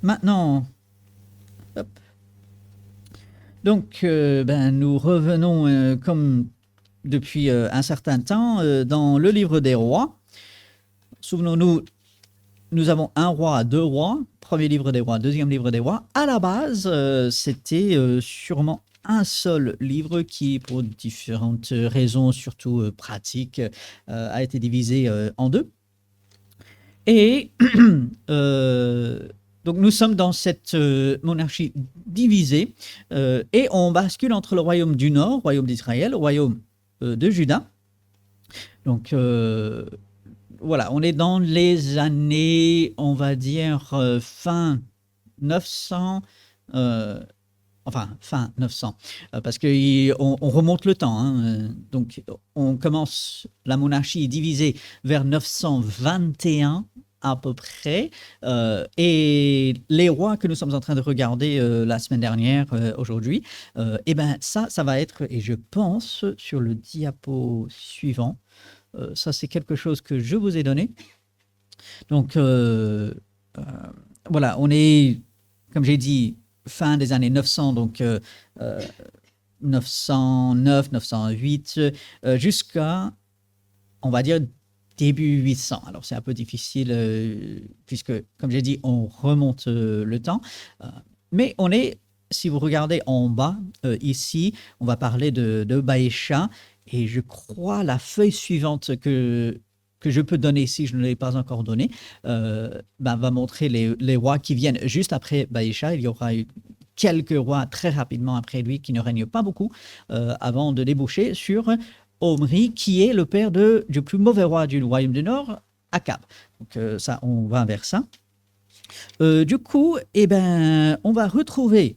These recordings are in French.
maintenant, hop. Donc, nous revenons comme depuis un certain temps dans le livre des rois. Souvenons-nous, nous avons un roi, deux rois, premier livre des rois, deuxième livre des rois. À la base, c'était sûrement un seul livre qui, pour différentes raisons, surtout pratiques, a été divisé en deux. Et donc nous sommes dans cette monarchie divisée et on bascule entre le royaume du Nord, royaume d'Israël, le royaume de Juda. Donc voilà, on est dans les années, on va dire, fin 900, enfin, fin 900, parce qu'on remonte le temps. Hein, donc, on commence, la monarchie est divisée vers 921 à peu près, et les rois que nous sommes en train de regarder la semaine dernière, aujourd'hui, et ben ça va être, et je pense, sur le diapo suivant, ça, c'est quelque chose que je vous ai donné. Donc, voilà, on est, comme j'ai dit, fin des années 900, donc 909, 908, jusqu'à, on va dire, début 800. Alors, c'est un peu difficile, puisque, comme j'ai dit, on remonte le temps. Mais on est, si vous regardez en bas, ici, on va parler de Baécha. Et je crois la feuille suivante que je peux donner, si je ne l'ai pas encore donnée, va montrer les rois qui viennent juste après Baécha. Il y aura eu quelques rois très rapidement après lui qui ne règnent pas beaucoup avant de déboucher sur Omri, qui est le père du plus mauvais roi du royaume du Nord, Akab. Donc ça, on va vers ça. Du coup, on va retrouver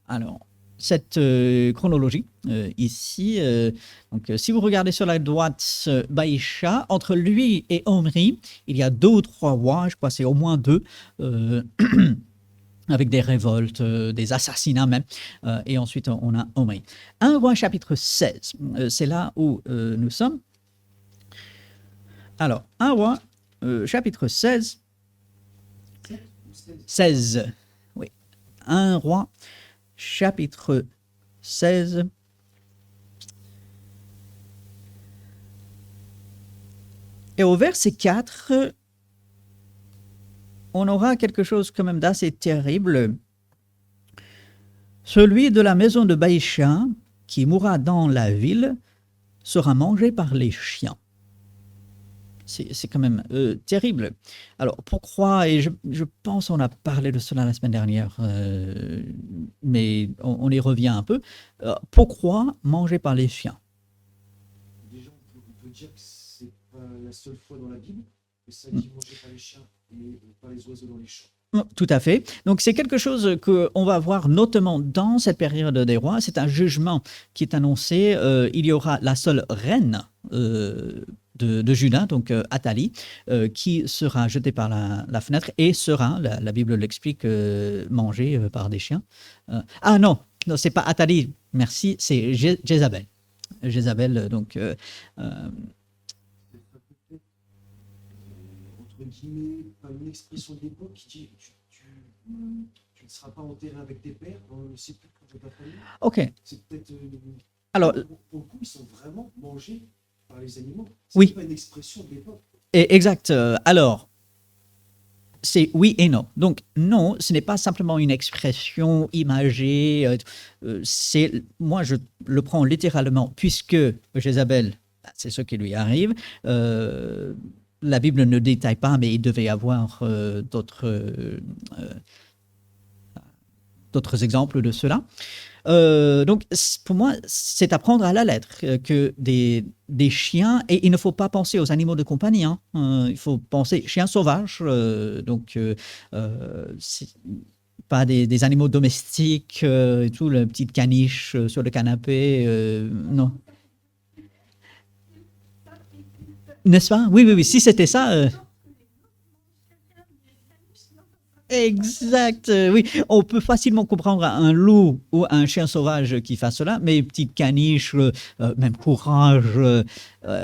alors cette chronologie ici. Donc, si vous regardez sur la droite, Baïcha, entre lui et Omri, il y a deux ou trois rois, je crois que c'est au moins deux, avec des révoltes, des assassinats même. Et ensuite, on a Omri. 1 roi chapitre 16, c'est là où nous sommes. Alors, 1 roi chapitre 16. 16, oui. 1 roi chapitre 16. Et au verset 4, on aura quelque chose quand même d'assez terrible. Celui de la maison de Baïcha qui mourra dans la ville sera mangé par les chiens. C'est quand même terrible. Alors, pourquoi, et je pense qu'on a parlé de cela la semaine dernière, mais on y revient un peu. Pourquoi manger par les chiens? Déjà, on peut dire que c'est pas la seule fois dans la Bible que ça dit manger par les chiens et par les oiseaux dans les champs. Tout à fait. Donc, c'est quelque chose qu'on va voir notamment dans cette période des rois. C'est un jugement qui est annoncé. Il y aura la seule reine de Juda, donc Athalie, qui sera jetée par la fenêtre et sera, la Bible l'explique, mangée par des chiens. Ah non, c'est pas Athalie, merci, c'est Jézabel. Jézabel, donc... Entre guillemets, pas une expression de l'époque qui dit tu ne seras pas enterré avec tes pères dans le sépulcre de ta famille. Ok. C'est peut-être. Alors, pour le coup, ils sont vraiment mangés par les animaux. C'est oui. pas une expression de l'époque. Exact. Alors, c'est oui et non. Donc, non, ce n'est pas simplement une expression imagée. Moi, je le prends littéralement, puisque Jézabel, c'est ce qui lui arrive. La Bible ne détaille pas, mais il devait y avoir d'autres exemples de cela. Donc, pour moi, c'est à prendre à la lettre que des chiens, et il ne faut pas penser aux animaux de compagnie, hein, il faut penser chiens sauvages, donc pas des animaux domestiques et tout, la petite caniche sur le canapé, non. N'est-ce pas? Oui, oui, oui, si c'était ça... Exact, oui. On peut facilement comprendre un loup ou un chien sauvage qui fasse cela, mais petite caniche, même courage,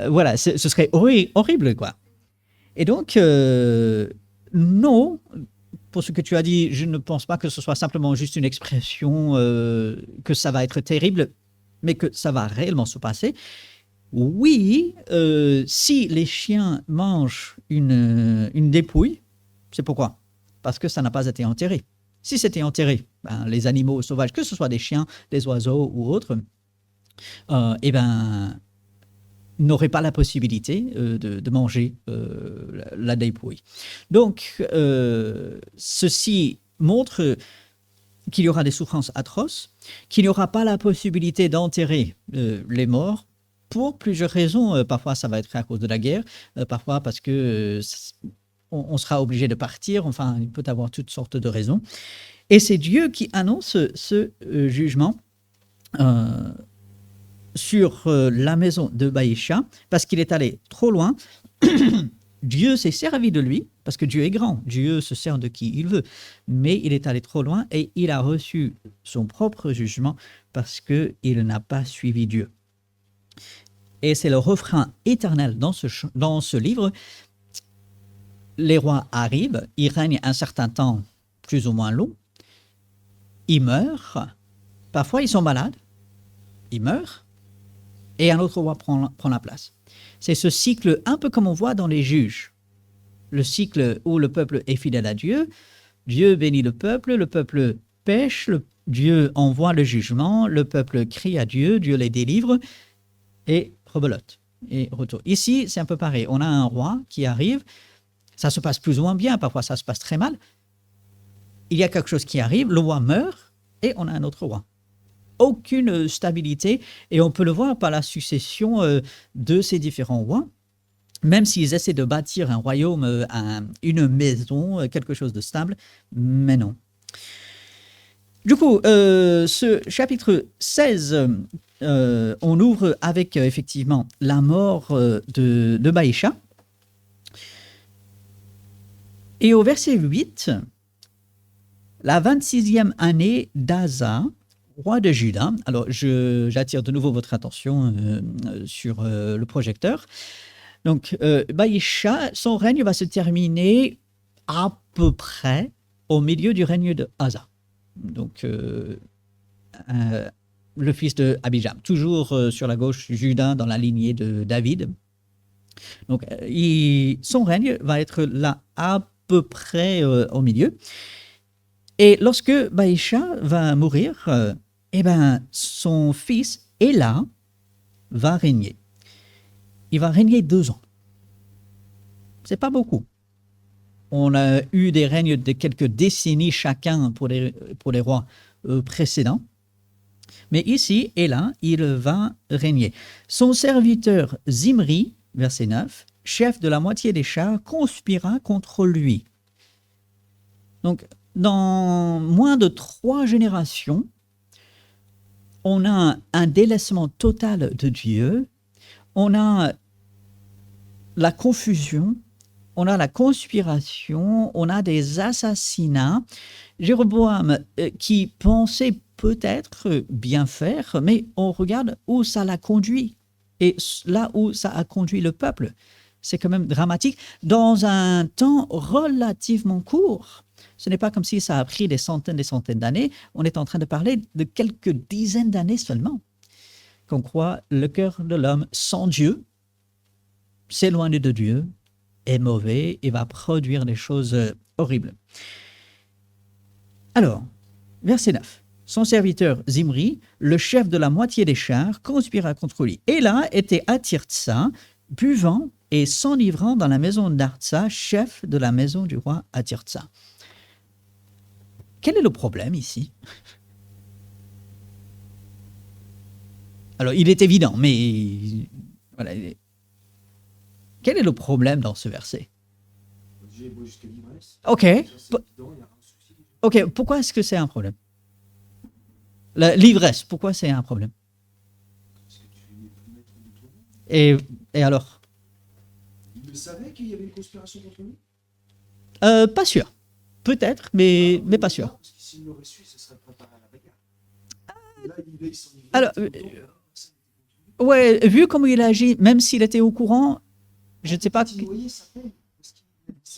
voilà, ce serait horrible, quoi. Et donc, non, pour ce que tu as dit, je ne pense pas que ce soit simplement juste une expression, que ça va être terrible, mais que ça va réellement se passer. Oui, si les chiens mangent une dépouille, c'est pourquoi? Parce que ça n'a pas été enterré. Si c'était enterré, ben, les animaux sauvages, que ce soit des chiens, des oiseaux ou autres, eh ben, n'auraient pas la possibilité de manger la dépouille. Donc, ceci montre qu'il y aura des souffrances atroces, qu'il n'y aura pas la possibilité d'enterrer les morts pour plusieurs raisons. Parfois, ça va être à cause de la guerre, parfois parce que on sera obligé de partir. Enfin, il peut y avoir toutes sortes de raisons. Et c'est Dieu qui annonce ce jugement sur la maison de Baïcha, parce qu'il est allé trop loin. Dieu s'est servi de lui, parce que Dieu est grand, Dieu se sert de qui il veut, mais il est allé trop loin et il a reçu son propre jugement parce qu'il n'a pas suivi Dieu. Et c'est le refrain éternel dans ce livre. Les rois arrivent, ils règnent un certain temps plus ou moins long, ils meurent, parfois ils sont malades, ils meurent, et un autre roi prend la place. C'est ce cycle un peu comme on voit dans les juges. Le cycle où le peuple est fidèle à Dieu, Dieu bénit le peuple pêche, Dieu envoie le jugement, le peuple crie à Dieu, Dieu les délivre et rebelote et retourne. Ici, c'est un peu pareil. On a un roi qui arrive, ça se passe plus ou moins bien, parfois ça se passe très mal. Il y a quelque chose qui arrive, le roi meurt et on a un autre roi. Aucune stabilité, et on peut le voir par la succession de ces différents rois. Même s'ils essaient de bâtir un royaume, une maison, quelque chose de stable, mais non. Du coup, ce chapitre 16, on ouvre avec effectivement la mort de Baïcha. Et au verset 8, la 26e année d'Asa, roi de Juda. Alors, j'attire de nouveau votre attention sur le projecteur. Donc, Baïcha, son règne va se terminer à peu près au milieu du règne de Asa. Donc, le fils de Abijam, toujours sur la gauche, Juda dans la lignée de David. Donc, son règne va être là à peu près au milieu. Et lorsque Baïcha va mourir, eh ben, son fils Éla va régner. Il va régner 2 ans. C'est pas beaucoup. On a eu des règnes de quelques décennies chacun pour les rois précédents. Mais ici, Éla, il va régner. Son serviteur Zimri, verset 9, chef de la moitié des chars, conspira contre lui. Donc, dans moins de 3 générations, on a un délaissement total de Dieu, on a la confusion, on a la conspiration, on a des assassinats. Jéroboam qui pensait peut-être bien faire, mais on regarde où ça l'a conduit. Et là où ça a conduit le peuple, c'est quand même dramatique. Dans un temps relativement court, ce n'est pas comme si ça a pris des centaines d'années. On est en train de parler de quelques dizaines d'années seulement. Qu'on croit le cœur de l'homme sans Dieu, s'éloigner de Dieu, est mauvais et va produire des choses horribles. Alors, verset 9. Son serviteur Zimri, le chef de la moitié des chars, conspira contre lui. Et là était à Tirtsa, buvant et s'enivrant dans la maison d'Artsa, chef de la maison du roi à Tirtsa. Quel est le problème ici? Alors, il est évident, mais voilà. Quel est le problème dans ce verset? Ok. Ok, pourquoi est-ce que c'est un problème? L'ivresse, pourquoi c'est un problème? Et alors? Il savait qu'il y avait une conspiration contre lui? Pas sûr. Peut-être, mais pas sûr. Parce que s'il l'aurait su, ce serait préparé à la bagarre. Là, il s'en est Alors, ouais, vu comment il agit, même s'il était au courant, je ne sais pas.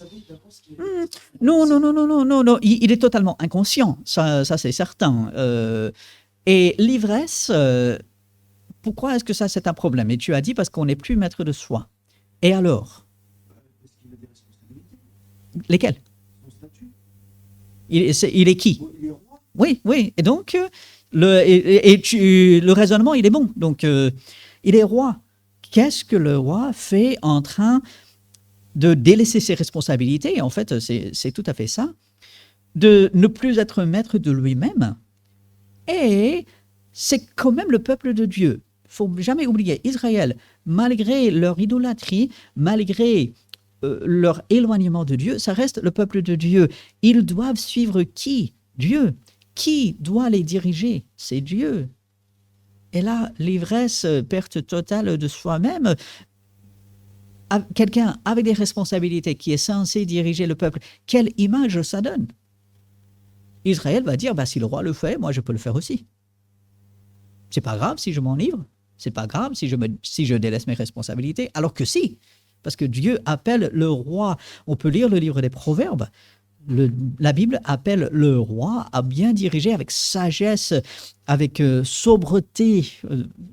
savait d'avance qu'il allait être Non, blessé. non, non, non, non, non, non. Il est totalement inconscient, ça c'est certain. Et l'ivresse, pourquoi est-ce que ça c'est un problème? Et tu as dit parce qu'on n'est plus maître de soi. Et alors? Parce qu'il a des responsabilités, Lesquelles? son statut. Il est qui? Il est roi. Oui, oui. Et donc, le raisonnement, il est bon. Donc, il est roi. Qu'est-ce que le roi fait en train de délaisser ses responsabilités? En fait, c'est tout à fait ça. De ne plus être maître de lui-même. Et c'est quand même le peuple de Dieu. Il ne faut jamais oublier, Israël, malgré leur idolâtrie, malgré leur éloignement de Dieu, ça reste le peuple de Dieu. Ils doivent suivre qui? Dieu. Qui doit les diriger? C'est Dieu. Et là, l'ivresse, perte totale de soi-même, quelqu'un avec des responsabilités qui est censé diriger le peuple, quelle image ça donne? Israël va dire, bah, si le roi le fait, moi je peux le faire aussi. C'est pas grave si je m'enivre, c'est pas grave si je délaisse mes responsabilités, alors que si, parce que Dieu appelle le roi, on peut lire le livre des Proverbes, la Bible appelle le roi à bien diriger avec sagesse, avec sobriété,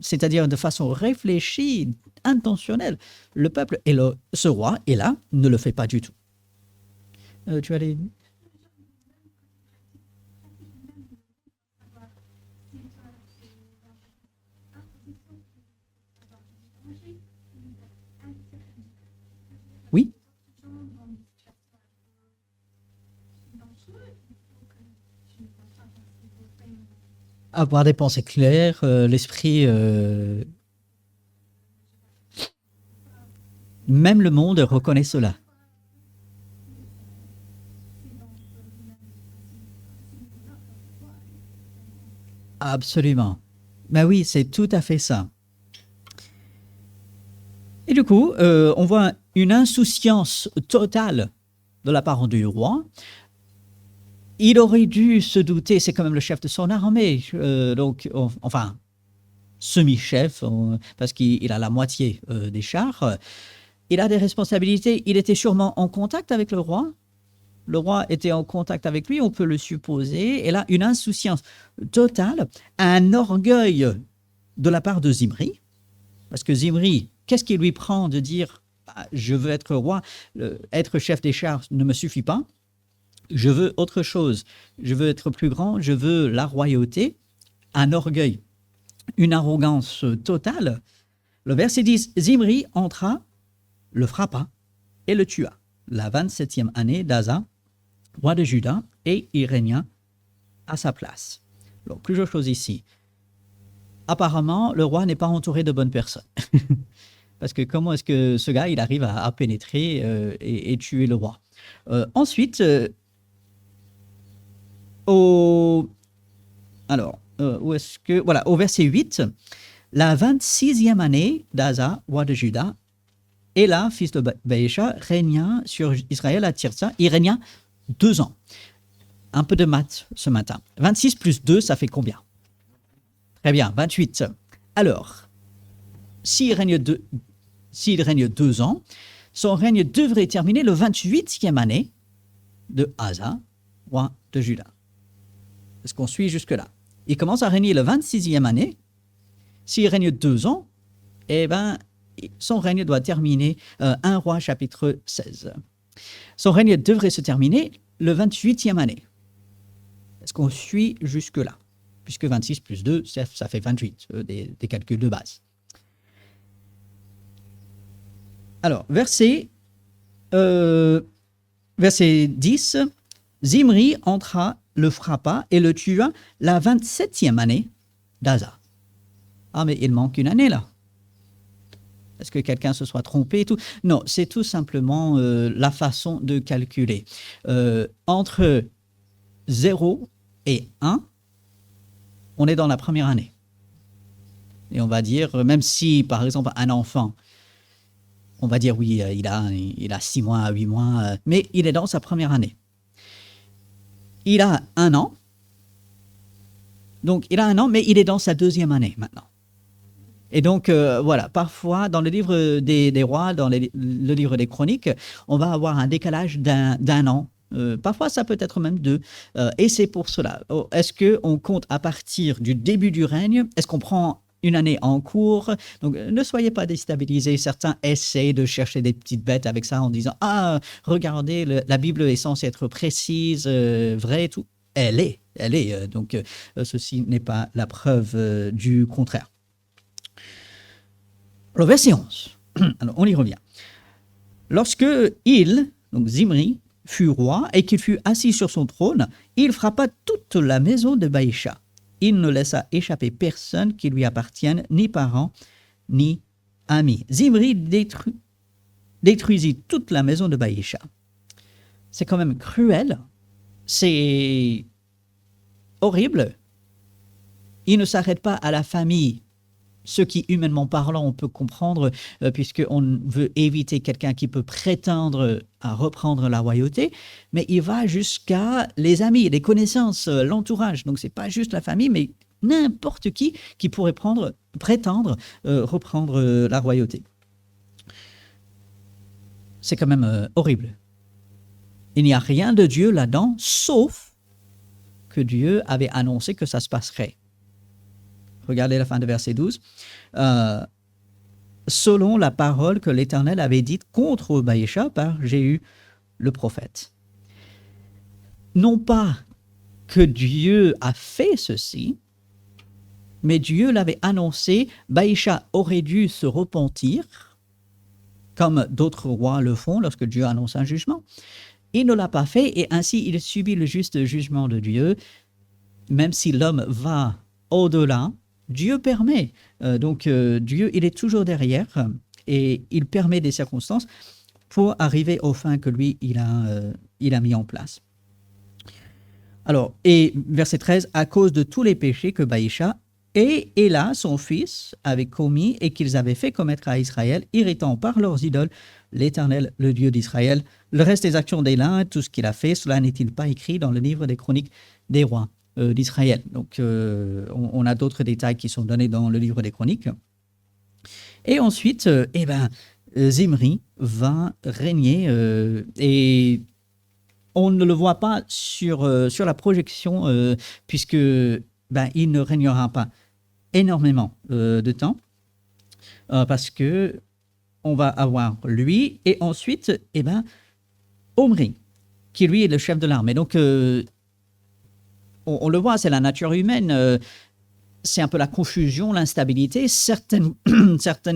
c'est-à-dire de façon réfléchie, intentionnelle, le peuple. Et ce roi, et là, ne le fait pas du tout. Tu allais... Oui. Avoir des pensées claires, l'esprit... Même le monde reconnaît cela. Absolument. Ben oui, c'est tout à fait ça. Et du coup, on voit une insouciance totale de la part du roi. Il aurait dû se douter, c'est quand même le chef de son armée, donc, enfin, semi-chef, parce qu'il a la moitié des chars. Il a des responsabilités. Il était sûrement en contact avec le roi. Le roi était en contact avec lui, on peut le supposer. Et là, une insouciance totale, un orgueil de la part de Zimri. Parce que Zimri, qu'est-ce qui lui prend de dire bah, je veux être roi, être chef des chars ne me suffit pas. Je veux autre chose. Je veux être plus grand, je veux la royauté. Un orgueil, une arrogance totale. Le verset 10, Zimri entra, le frappa et le tua. La 27e année d'Asa, roi de Juda, et il régna à sa place. Alors, plusieurs choses ici. Apparemment, le roi n'est pas entouré de bonnes personnes. Parce que comment est-ce que ce gars, il arrive à pénétrer et tuer le roi? Ensuite, où est-ce que... Voilà, au verset 8, la 26e année d'Asa, roi de Juda, Éla, fils de Baécha, régna sur Israël à Tirsa. Il régna 2 ans. Un peu de maths ce matin. 26 plus 2, ça fait combien? Très bien, 28. Alors, s'il règne 2 ans, son règne devrait terminer le 28e année de Asa, roi de Juda. Est-ce qu'on suit jusque-là? Il commence à régner le 26e année. S'il règne 2 ans, eh bien, son règne doit terminer, 1 roi chapitre 16. Son règne devrait se terminer le 28e année. Est-ce qu'on suit jusque-là? Puisque 26 plus 2, ça fait 28, des calculs de base. Alors, verset 10, Zimri entra, le frappa et le tua la 27e année d'Asa. Ah, mais il manque une année là. Est-ce que quelqu'un se soit trompé et tout? Non, c'est tout simplement la façon de calculer. Entre 0 et 1, on est dans la première année. Et on va dire, même si, par exemple, un enfant, on va dire, oui, il a 6 mois, 8 mois, mais il est dans sa première année. Il a 1 an. Donc, il a 1 an, mais il est dans sa 2e année maintenant. Et donc, voilà, parfois, dans le livre des rois, dans le livre des chroniques, on va avoir un décalage d'un an. Parfois, ça peut être même deux. Et c'est pour cela. Est-ce qu'on compte à partir du début du règne? Est-ce qu'on prend une année en cours? Donc, ne soyez pas déstabilisés. Certains essayent de chercher des petites bêtes avec ça en disant, ah, regardez, la Bible est censée être précise, vraie et tout. Elle est. Elle est. Donc, ceci n'est pas la preuve du contraire. Le verset 11. Alors, on y revient. Lorsque il, donc Zimri, fut roi et qu'il fut assis sur son trône, il frappa toute la maison de Baïcha. Il ne laissa échapper personne qui lui appartienne, ni parents, ni amis. Zimri détruisit toute la maison de Baïcha. C'est quand même cruel. C'est horrible. Il ne s'arrête pas à la famille. Ce qui, humainement parlant, on peut comprendre, puisqu'on veut éviter quelqu'un qui peut prétendre à reprendre la royauté, mais il va jusqu'à les amis, les connaissances, l'entourage. Donc, ce n'est pas juste la famille, mais n'importe qui pourrait prétendre reprendre la royauté. C'est quand même horrible. Il n'y a rien de Dieu là-dedans, sauf que Dieu avait annoncé que ça se passerait. Regardez la fin de verset 12. Selon la parole que l'Éternel avait dite contre Baïcha par Jéhu le prophète. Non pas que Dieu a fait ceci, mais Dieu l'avait annoncé. Baïcha aurait dû se repentir, comme d'autres rois le font lorsque Dieu annonce un jugement. Il ne l'a pas fait et ainsi il subit le juste jugement de Dieu, même si l'homme va au-delà. Dieu permet. Dieu, il est toujours derrière et il permet des circonstances pour arriver aux fins que lui, il a mis en place. Alors, et verset 13, à cause de tous les péchés que Baïcha et Éla, son fils, avaient commis et qu'ils avaient fait commettre à Israël, irritant par leurs idoles l'Éternel, le Dieu d'Israël. Le reste des actions d'Éla, tout ce qu'il a fait, cela n'est-il pas écrit dans le livre des chroniques des rois d'Israël. Donc, on a d'autres détails qui sont donnés dans le livre des chroniques. Et ensuite, Zimri va régner et on ne le voit pas sur la projection puisque il ne régnera pas énormément de temps parce que on va avoir lui et ensuite Omri qui lui est le chef de l'armée. Donc on le voit, c'est la nature humaine, c'est un peu la confusion, l'instabilité. Certaines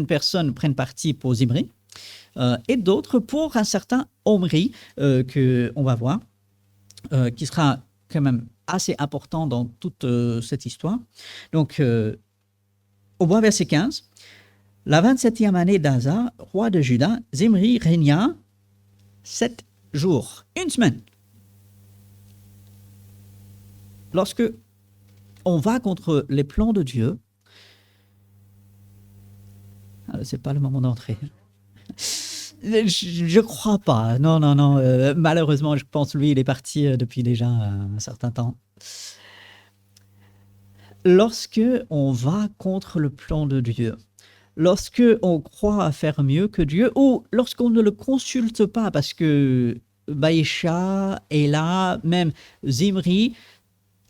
personnes prennent parti pour Zimri et d'autres pour un certain Omri qu'on va voir, qui sera quand même assez important dans toute cette histoire. Donc, on voit verset 15. La 27e année d'Asa, roi de Juda, Zimri régna 7 jours, une semaine. Lorsque on va contre les plans de Dieu, c'est pas le moment d'entrer. Je crois pas. Non. Malheureusement, je pense lui, il est parti depuis déjà un certain temps. Lorsque on va contre le plan de Dieu, lorsque on croit à faire mieux que Dieu, ou lorsqu'on ne le consulte pas, parce que Baïcha est là, même Zimri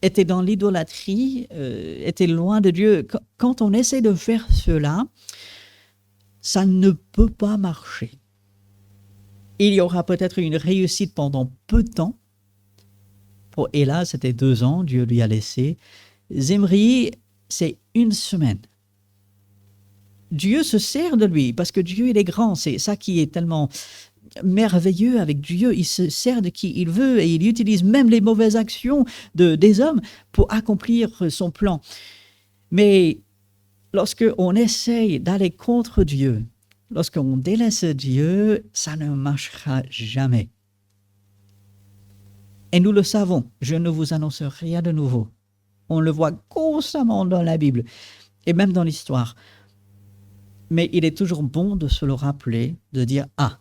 était dans l'idolâtrie, était loin de Dieu. Quand on essaie de faire cela, ça ne peut pas marcher. Il y aura peut-être une réussite pendant peu de temps. Pour Éla, c'était 2 ans, Dieu lui a laissé. Zimri, c'est 1 semaine. Dieu se sert de lui, parce que Dieu, il est grand. C'est ça qui est tellement merveilleux avec Dieu. Il se sert de qui il veut et il utilise même les mauvaises actions des hommes pour accomplir son plan. Mais lorsqu'on essaye d'aller contre Dieu, lorsqu'on délaisse Dieu, ça ne marchera jamais. Et nous le savons, je ne vous annonce rien de nouveau. On le voit constamment dans la Bible et même dans l'histoire. Mais il est toujours bon de se le rappeler, de dire « Ah,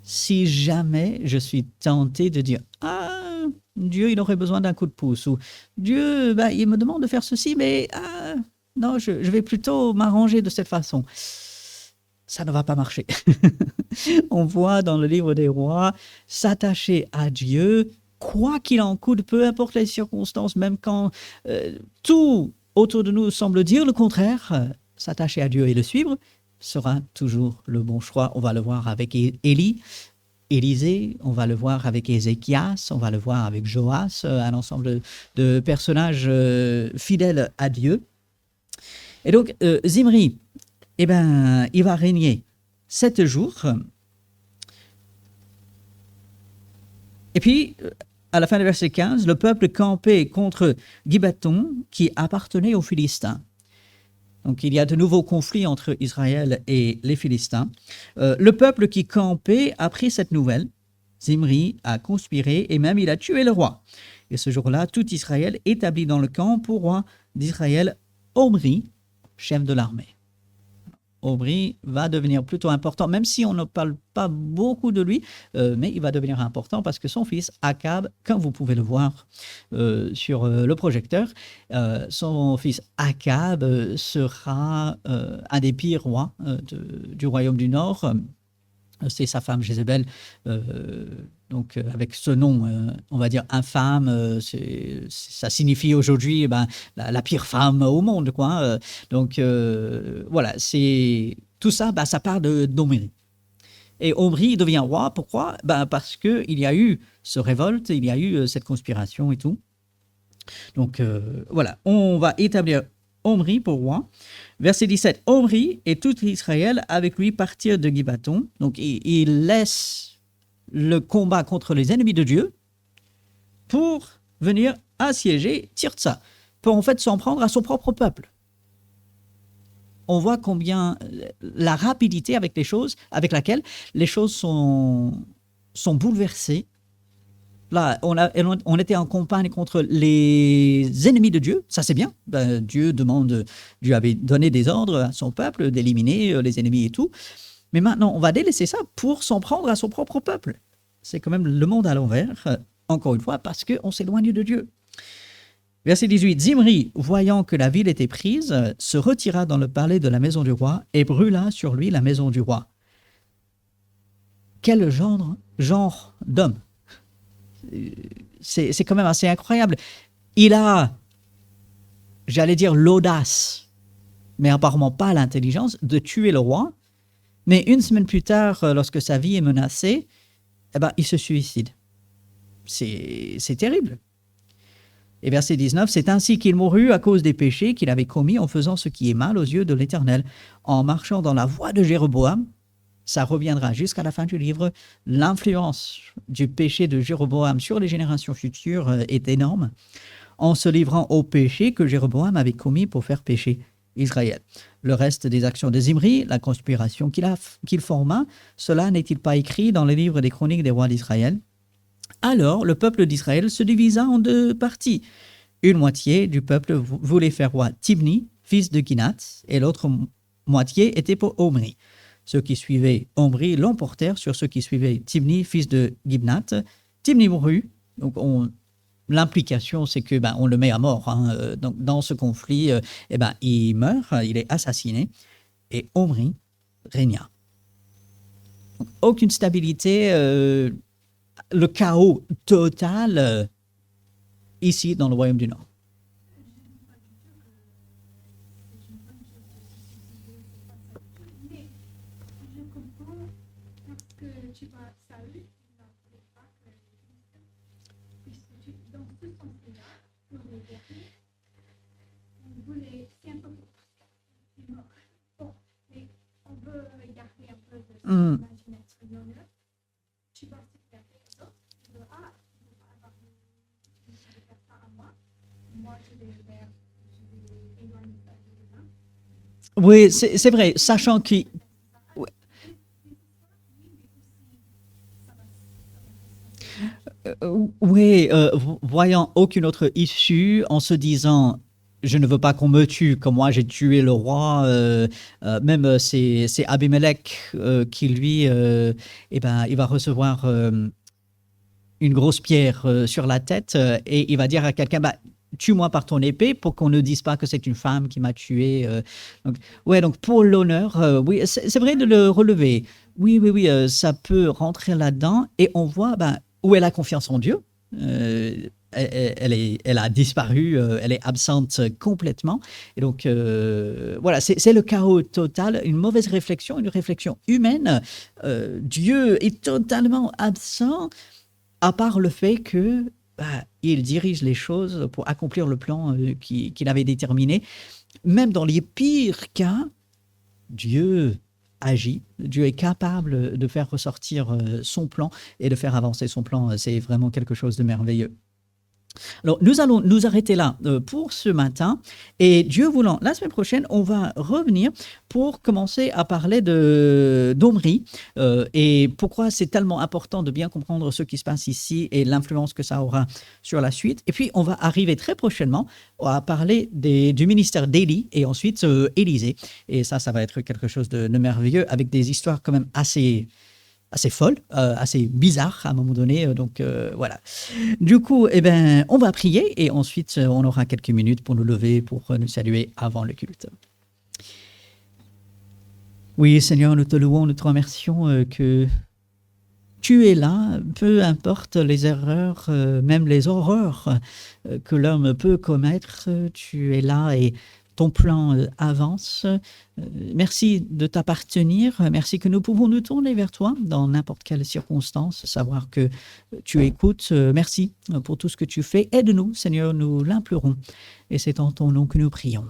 si jamais je suis tenté de dire « Ah, Dieu, il aurait besoin d'un coup de pouce » ou « Dieu, il me demande de faire ceci, mais non, je vais plutôt m'arranger de cette façon. Ça ne va pas marcher. On voit dans le livre des rois s'attacher à Dieu, quoi qu'il en coûte, peu importe les circonstances, même quand tout autour de nous semble dire le contraire, s'attacher à Dieu et le suivre sera toujours le bon choix. On va le voir avec Élie, Élisée, on va le voir avec Ézéchias, on va le voir avec Joas, un ensemble de personnages fidèles à Dieu. Et donc, Zimri, eh ben, il va régner 7 jours. Et puis, à la fin du verset 15, le peuple campait contre Gibeton, qui appartenait aux Philistins. Donc, il y a de nouveaux conflits entre Israël et les Philistins. Le peuple qui campait a pris cette nouvelle. Zimri a conspiré et même il a tué le roi. Et ce jour-là, tout Israël établit dans le camp pour roi d'Israël Omri, chef de l'armée. Omri va devenir plutôt important, même si on ne parle pas beaucoup de lui, mais il va devenir important parce que son fils Akab, comme vous pouvez le voir sur le projecteur, son fils Akab sera un des pires rois du royaume du Nord. C'est sa femme Jézabel, donc avec ce nom, on va dire infâme, ça signifie aujourd'hui la pire femme au monde, quoi. Donc voilà, c'est tout ça, ça part d'Omri. Et Omri devient roi, pourquoi? Parce qu'il y a eu ce révolte, il y a eu cette conspiration et tout. Donc voilà, on va établir Omri pour roi. Verset 17, Omri et tout Israël avec lui partirent de Gibaton. Donc il laisse le combat contre les ennemis de Dieu pour venir assiéger Tirtsa, pour en fait s'en prendre à son propre peuple. On voit combien la rapidité avec laquelle les choses sont bouleversées. Là, on était en campagne contre les ennemis de Dieu, ça c'est bien. Dieu avait donné des ordres à son peuple d'éliminer les ennemis et tout. Mais maintenant, on va délaisser ça pour s'en prendre à son propre peuple. C'est quand même le monde à l'envers, encore une fois, parce qu'on s'éloigne de Dieu. Verset 18, Zimri, voyant que la ville était prise, se retira dans le palais de la maison du roi et brûla sur lui la maison du roi. Quel genre d'homme! C'est quand même assez incroyable. Il a, j'allais dire, l'audace, mais apparemment pas l'intelligence, de tuer le roi. Mais une semaine plus tard, lorsque sa vie est menacée, il se suicide. C'est terrible. Et verset 19, c'est ainsi qu'il mourut à cause des péchés qu'il avait commis en faisant ce qui est mal aux yeux de l'Éternel, en marchant dans la voie de Jéroboam. Ça reviendra jusqu'à la fin du livre. L'influence du péché de Jéroboam sur les générations futures est énorme, en se livrant au péché que Jéroboam avait commis pour faire pécher Israël. Le reste des actions de Zimri, la conspiration qu'il forma, cela n'est-il pas écrit dans le livre des chroniques des rois d'Israël? Alors le peuple d'Israël se divisa en 2 parties. Une moitié du peuple voulait faire roi Tibni, fils de Ginath, et l'autre moitié était pour Omri. Ceux qui suivaient Omri l'emportèrent sur ceux qui suivaient Tibni, fils de Gibnath. Tibni mourut. Donc l'implication, c'est que on le met à mort. Donc dans ce conflit, il meurt, il est assassiné, et Omri régna. Donc, aucune stabilité, le chaos total ici dans le royaume du Nord. Mm. Oui, c'est vrai, sachant qu'il... Oui, voyant aucune autre issue, en se disant, je ne veux pas qu'on me tue, comme moi j'ai tué le roi, même c'est Abimelech qui lui, il va recevoir une grosse pierre sur la tête et il va dire à quelqu'un, tue-moi par ton épée pour qu'on ne dise pas que c'est une femme qui m'a tué. Donc pour l'honneur, oui, c'est vrai de le relever. Oui, oui, oui, ça peut rentrer là-dedans et on voit où est la confiance en Dieu. Elle a disparu, elle est absente complètement. Et donc, voilà, c'est le chaos total, une mauvaise réflexion, une réflexion humaine. Dieu est totalement absent, à part le fait que il dirige les choses pour accomplir le plan qu'il avait déterminé. Même dans les pires cas, Dieu agit. Dieu est capable de faire ressortir son plan et de faire avancer son plan. C'est vraiment quelque chose de merveilleux. Alors, nous allons nous arrêter là pour ce matin. Et Dieu voulant, la semaine prochaine, on va revenir pour commencer à parler d'Omri et pourquoi c'est tellement important de bien comprendre ce qui se passe ici et l'influence que ça aura sur la suite. Et puis, on va arriver très prochainement à parler du ministère d'Élie et ensuite Élisée. Et ça va être quelque chose de merveilleux avec des histoires quand même assez folle, assez bizarre à un moment donné. Donc voilà. Du coup, on va prier et ensuite on aura quelques minutes pour nous lever, pour nous saluer avant le culte. Oui, Seigneur, nous te louons, nous te remercions que tu es là, peu importe les erreurs, même les horreurs que l'homme peut commettre, tu es là et ton plan avance. Merci de t'appartenir. Merci que nous pouvons nous tourner vers toi dans n'importe quelle circonstance, savoir que tu écoutes. Merci pour tout ce que tu fais. Aide-nous, Seigneur, nous l'implorons. Et c'est en ton nom que nous prions.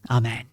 Amen.